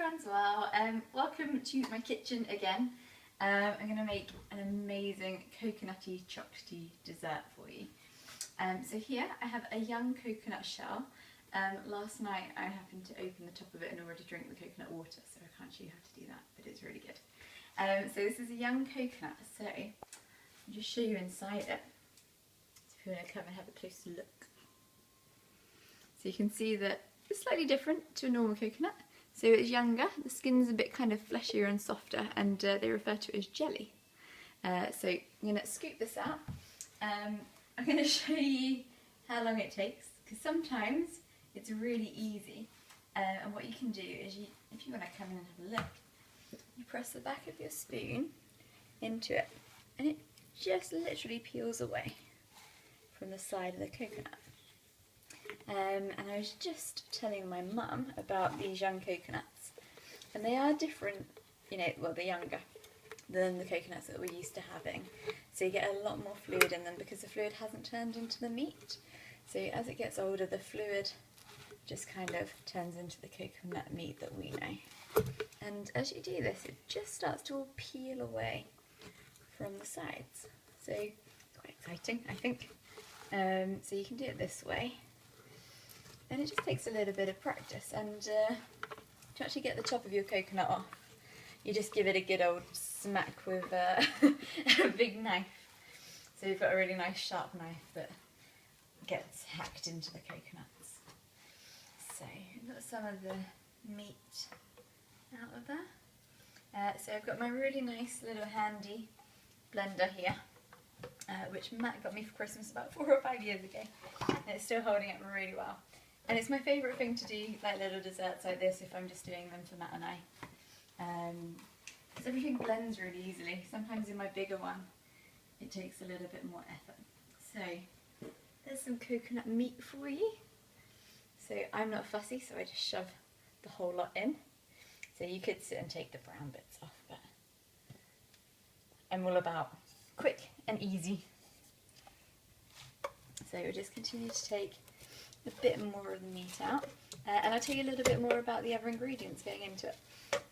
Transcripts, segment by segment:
everyone's well. Welcome to my kitchen again. I'm going to make an amazing coconutty chocolatey dessert for you. So here I have a young coconut shell. Last night I happened to open the top of it and already drink the coconut water, so I can't show you how to do that, but it's really good. So this is a young coconut, so I'll just show you inside it. So if you want to come and have a closer look. So you can see that it's slightly different to a normal coconut. So it's younger, the skin's a bit kind of fleshier and softer, and they refer to it as jelly. So I'm going to scoop this out. I'm going to show you how long it takes, because sometimes it's really easy. And what you can do is, if you want to come in and have a look, you press the back of your spoon into it, and it just literally peels away from the side of the coconut. And I was just telling my mum about these young coconuts, and they are different, well, they're younger than the coconuts that we're used to having. So you get a lot more fluid in them because the fluid hasn't turned into the meat. So as it gets older, the fluid just kind of turns into the coconut meat that we know. And as you do this, it just starts to all peel away from the sides. So quite exciting, I think. So you can do it this way. And it just takes a little bit of practice, and to actually get the top of your coconut off, you just give it a good old smack with a big knife. So you've got a really nice sharp knife that gets hacked into the coconuts. So I've got some of the meat out of there. So I've got my really nice little handy blender here, which Matt got me for Christmas about 4 or 5 years ago, and it's still holding up really well. And it's my favourite thing to do, like little desserts like this, if I'm just doing them for Matt and I. Because everything blends really easily. Sometimes in my bigger one, it takes a little bit more effort. So there's some coconut meat for you. So I'm not fussy, so I just shove the whole lot in. So you could sit and take the brown bits off, but I'm all about quick and easy. So we'll just continue to take a bit more of the meat out, and I'll tell you a little bit more about the other ingredients going into it.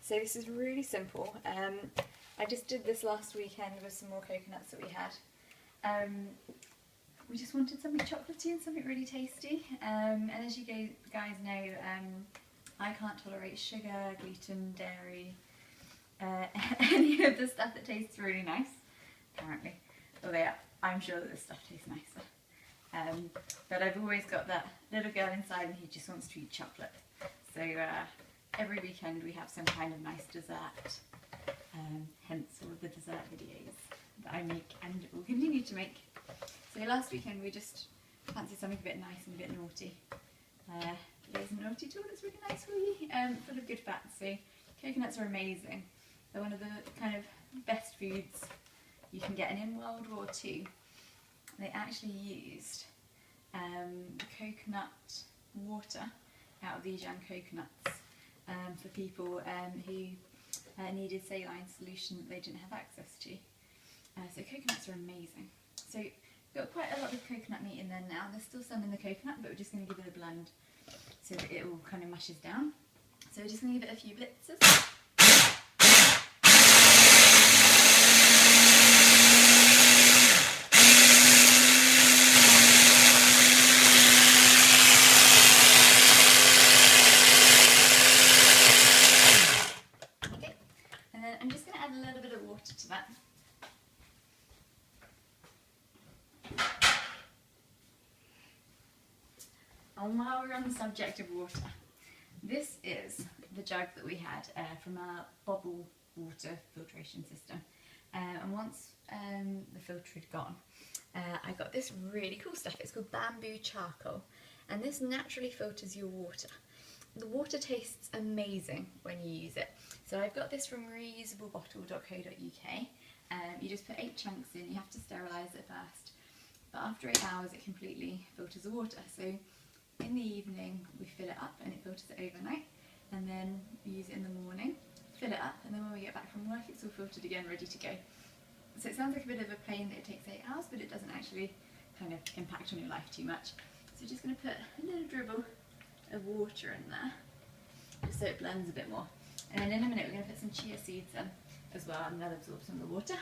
So this is really simple. I just did this last weekend with some more coconuts that we had. We just wanted something chocolatey and something really tasty, and as you guys know, I can't tolerate sugar, gluten, dairy, any of the stuff that tastes really nice, apparently. Although I'm sure that this stuff tastes nicer. But I've always got that little girl inside me who just wants to eat chocolate. So every weekend we have some kind of nice dessert, hence all of the dessert videos that I make and will continue to make. So last weekend we just fancied something a bit nice and a bit naughty. It isn't naughty at all, it's really nice for you, full of good fats. So coconuts are amazing. They're one of the kind of best foods you can get, and in World War II they actually used the coconut water out of these young coconuts for people who needed saline solution that they didn't have access to. So coconuts are amazing. So we've got quite a lot of coconut meat in there now. There's still some in the coconut, but we're just going to give it a blend so that it all kind of mushes down. So we're just going to give it a few blitzes. I'm just going to add a little bit of water to that. And while we're on the subject of water, this is the jug that we had from our bottled water filtration system. And once the filter had gone, I got this really cool stuff. It's called bamboo charcoal, and this naturally filters your water. The water tastes amazing when you use it. So I've got this from reusablebottle.co.uk. You just put 8 chunks in, you have to sterilise it first. But after 8 hours it completely filters the water. So in the evening we fill it up and it filters it overnight. And then we use it in the morning, fill it up, and then when we get back from work it's all filtered again, ready to go. So it sounds like a bit of a pain that it takes 8 hours, but it doesn't actually kind of impact on your life too much. So we're just going to put a little dribble of water in there, just so it blends a bit more. And then in a minute we're going to put some chia seeds in as well, and they'll absorb some of the water.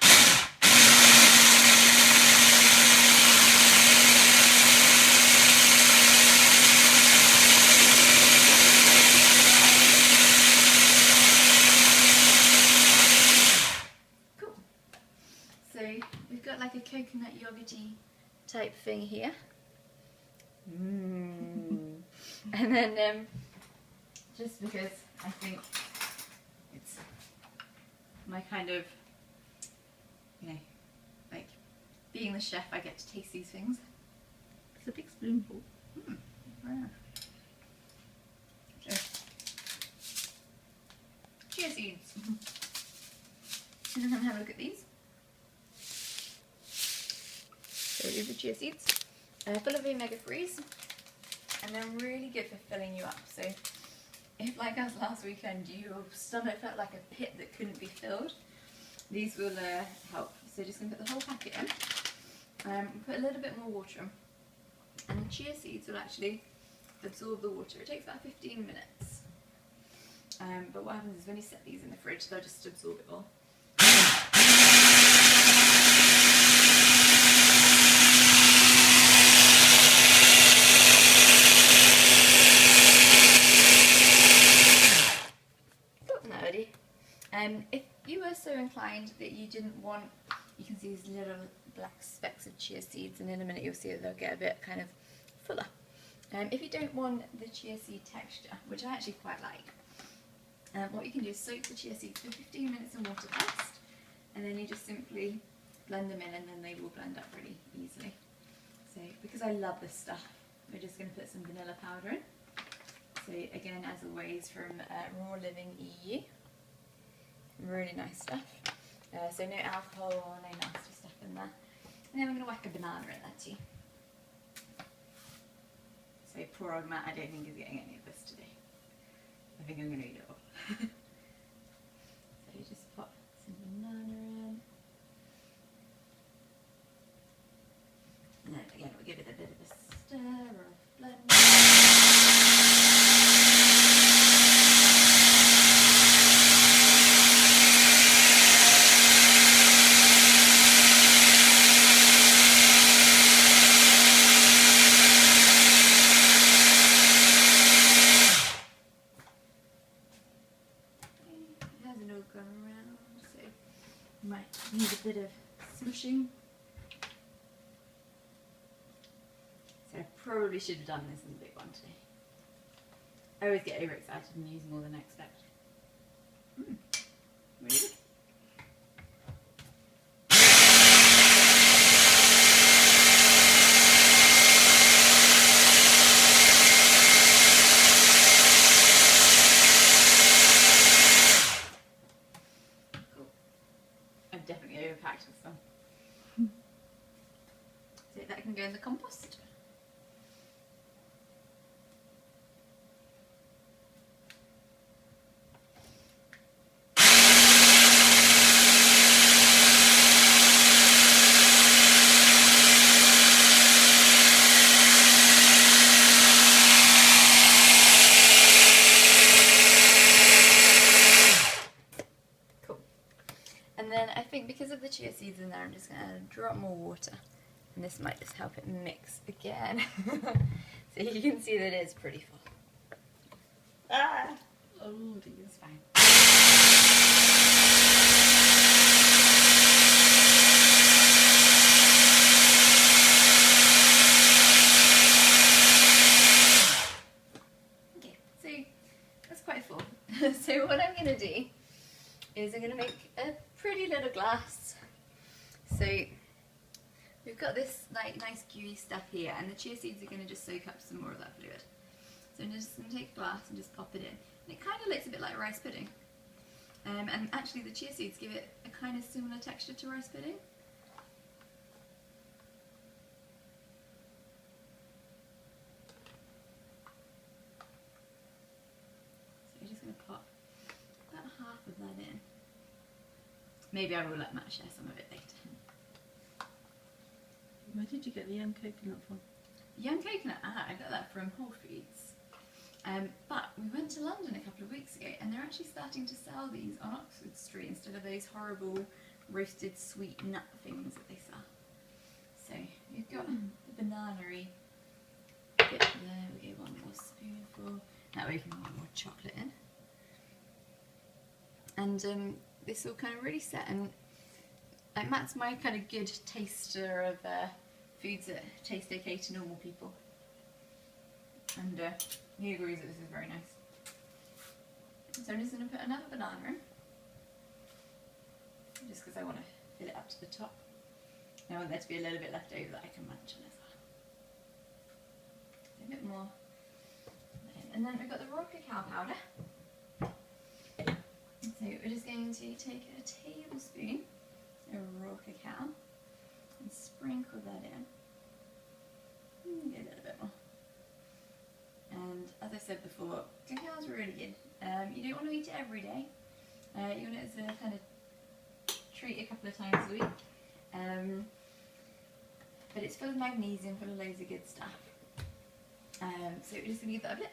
Cool. So we've got like a coconut yogurty type thing here. And then just because I think it's my kind of, you know, like being the chef, I get to taste these things. It's a big spoonful. Wow. So, chia seeds. And then have a look at these. So these are chia seeds, full of omega-3s, and they're really good for filling you up. So if, like us last weekend, your stomach felt like a pit that couldn't be filled, these will help. So just going to put the whole packet in, put a little bit more water in, and the chia seeds will actually absorb the water. It takes about 15 minutes. But what happens is when you set these in the fridge, they'll just absorb it all. If you were so inclined that you didn't want, you can see these little black specks of chia seeds, and in a minute you'll see that they'll get a bit kind of fuller. If you don't want the chia seed texture, which I actually quite like, what you can do is soak the chia seeds for 15 minutes in water first, and then you just simply blend them in, and then they will blend up really easily. So because I love this stuff, we're just going to put some vanilla powder in. So again, as always, from Raw Living EU. Really nice stuff. So no alcohol or no nasty stuff in there. And then we're going to whack a banana in there too. So poor old Matt, I don't think he's getting any of this today. I think I'm going to eat it all. So you just pop some banana in. And then again we'll give it a bit of a stir or a blend. Might need a bit of smushing. So I probably should have done this in the big one today. I always get overexcited and use more than I expect. Really good. Definitely overpacked this one. So that can go in the compost. I think because of the chia seeds in there, I'm just going to add a drop more water, and this might just help it mix again. So you can see that it's pretty full. Ah! Oh, it's fine. Okay, so that's quite full. So what I'm going to do is I'm going to make a pretty little glass. So we've got this like nice gooey stuff here, and the chia seeds are going to just soak up some more of that fluid. So I'm just going to take a glass and just pop it in. And it kind of looks a bit like rice pudding. And actually the chia seeds give it a kind of similar texture to rice pudding. So we're just going to pop about half of that in. Maybe I will let Matt share some of it later. Where did you get the young coconut from? Young coconut? I got that from Whole Foods. But we went to London a couple of weeks ago, and they're actually starting to sell these on Oxford Street instead of those horrible roasted sweet nut things that they sell. So we've got the banana-y bit there. We get one more spoonful. That way we can put more chocolate in. And this will kind of really set, and like Matt's my kind of good taster of foods that taste okay to normal people. And he agrees that this is very nice. So I'm just going to put another banana in, just because I want to fill it up to the top. I want there to be a little bit left over that I can munch on as well. A bit more. And then we've got the raw cacao powder. So we're just going to take a tablespoon of raw cacao and sprinkle that in. Get a little bit more. And as I said before, cacao is really good. You don't want to eat it every day. You want it as a kind of treat a couple of times a week. But it's full of magnesium, full of loads of good stuff. So we're just going to give that a blitz.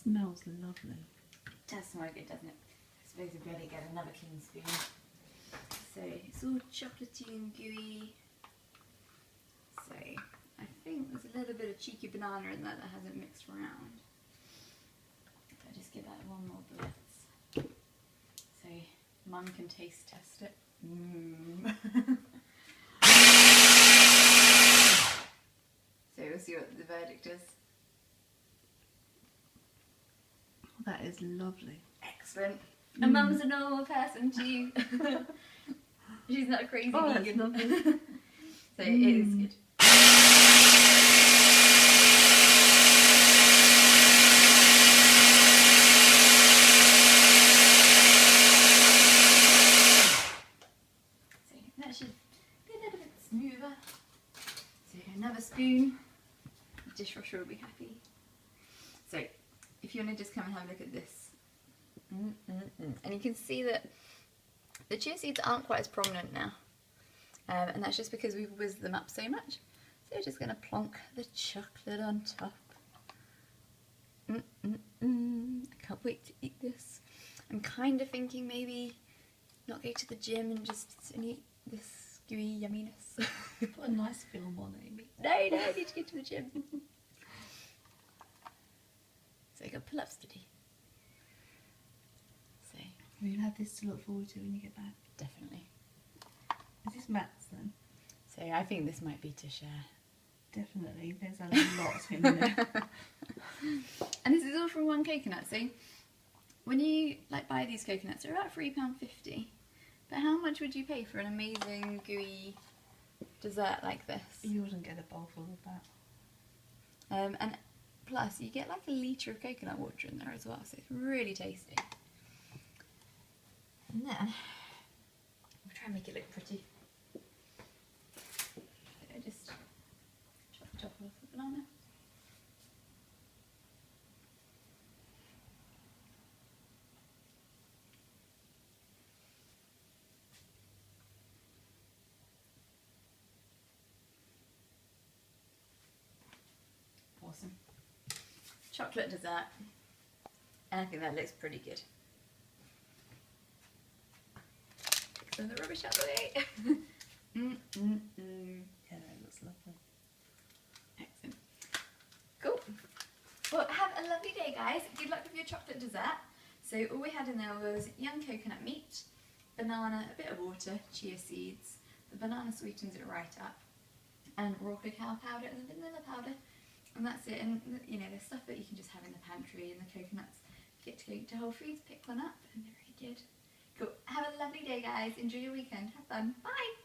Smells lovely. It does smell good, doesn't it? I suppose we better get another clean spoon. So it's all chocolatey and gooey. So I think there's a little bit of cheeky banana in there that hasn't mixed around. So I just give that one more blitz. So Mum can taste test it. So we'll see what the verdict is. That is lovely. Excellent. And Mum's a normal person too. She's not a crazy vegan. Lovely. So it is good. So that should be a little bit smoother. So another spoon. The dishwasher will be happy. So if you want to just come and have a look at this. And you can see that the chia seeds aren't quite as prominent now. And that's just because we've whizzed them up so much. So we're just going to plonk the chocolate on top. I can't wait to eat this. I'm kind of thinking maybe not go to the gym and just sit and eat this gooey yumminess. Put a nice film on it, Amy. No, I need to go to the gym. So I got pull-ups to do. So We'll have this to look forward to when you get back. definitely. Is this Matt's then? So I think this might be to share. Definitely. There's a lot in there. And this is all from one coconut. So when you buy these coconuts, they're about £3.50. But how much would you pay for an amazing gooey dessert like this? You wouldn't get a bowl full of that. And plus you get like a litre of coconut water in there as well, so it's really tasty. And then we'll try and make it look pretty. So I just chop the top off the banana. Awesome. Chocolate dessert. And I think that looks pretty good. Take some of the rubbish out of the way. Yeah, that looks lovely. Excellent. Cool. Well, have a lovely day, guys. Good luck with your chocolate dessert. So all we had in there was young coconut meat, banana, a bit of water, chia seeds. The banana sweetens it right up, and raw cacao powder and the vanilla powder. And that's it. And you know, there's stuff that you can just have in the pantry, and the coconuts get to go to Whole Foods, pick one up, and they're really good. Cool. Have a lovely day, guys. Enjoy your weekend. Have fun. Bye.